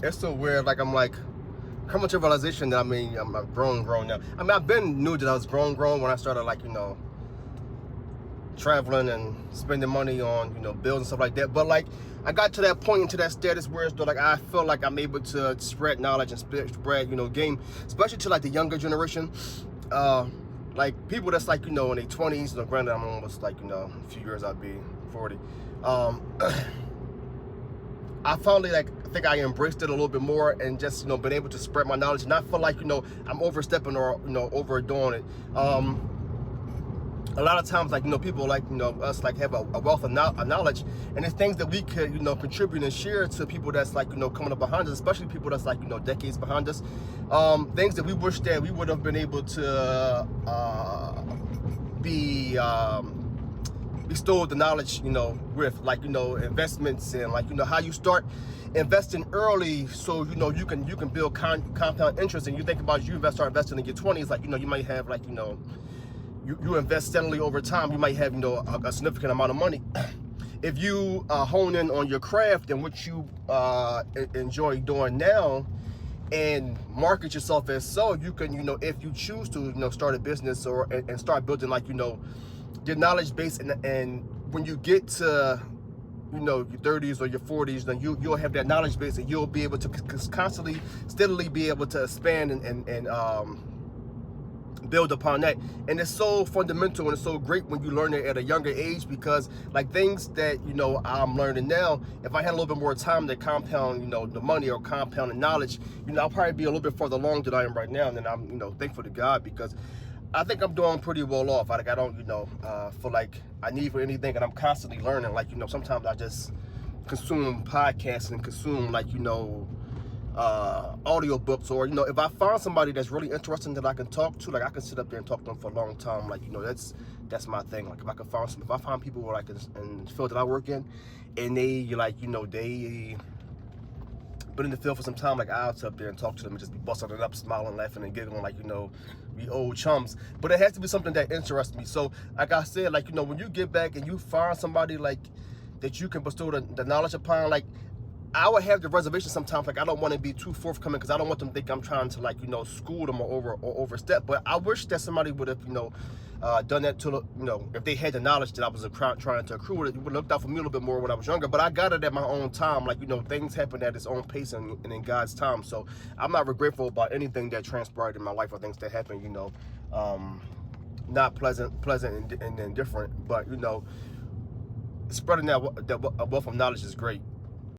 it's so weird. Like I'm like coming to a realization that I'm grown now. I mean, I've been knew that I was grown when I started like traveling and spending money on bills and stuff like that. But like I got to that point into that status where it's like I feel like I'm able to spread knowledge and spread game, especially to like the younger generation. Like people that's like in their 20s. Granted, I'm almost like a few years I'll be 40. I finally I think I embraced it a little bit more and just been able to spread my knowledge and not feel like I'm overstepping or overdoing it. A lot of times like people like us like have a wealth of knowledge, and it's things that we could contribute and share to people that's like coming up behind us, especially people that's like decades behind us. Things that we wish that we would have been able to be bestowed the knowledge with like investments and like how you start investing early, so you can build compound interest. And you think about start investing in your 20s, like you might have like you invest steadily over time, you might have a significant amount of money. If you hone in on your craft and what you enjoy doing now and market yourself as so, you can if you choose to start a business or and start building like your knowledge base, and when you get to your 30s or your 40s, then you'll have that knowledge base and you'll be able to constantly steadily be able to expand and build upon that. And it's so fundamental and it's so great when you learn it at a younger age, because like things that I'm learning now, if I had a little bit more time to compound the money or compound the knowledge, I'll probably be a little bit further along than I am right now. And then I'm thankful to God, because I think I'm doing pretty well off. I don't feel like I need for anything, and I'm constantly learning. Like sometimes I just consume podcasts and consume like audio books, or if I find somebody that's really interesting that I can talk to, like I can sit up there and talk to them for a long time. Like that's my thing. Like if I find people who like in the field that I work in, and they like they been in the field for some time, like I'll sit up there and talk to them and just be busting it up, smiling, laughing, and giggling like we old chums. But it has to be something that interests me. So like I said, like when you get back and you find somebody like that you can bestow the knowledge upon, like I would have the reservation sometimes. Like I don't want to be too forthcoming, because I don't want them to think I'm trying to like school them or overstep. But I wish that somebody would have done that to if they had the knowledge that I was trying to accrue. It would have looked out for me a little bit more when I was younger. But I got it at my own time. Like things happen at its own pace and in God's time. So I'm not regretful about anything that transpired in my life or things that happened. Not pleasant and indifferent. But spreading that wealth of knowledge is great.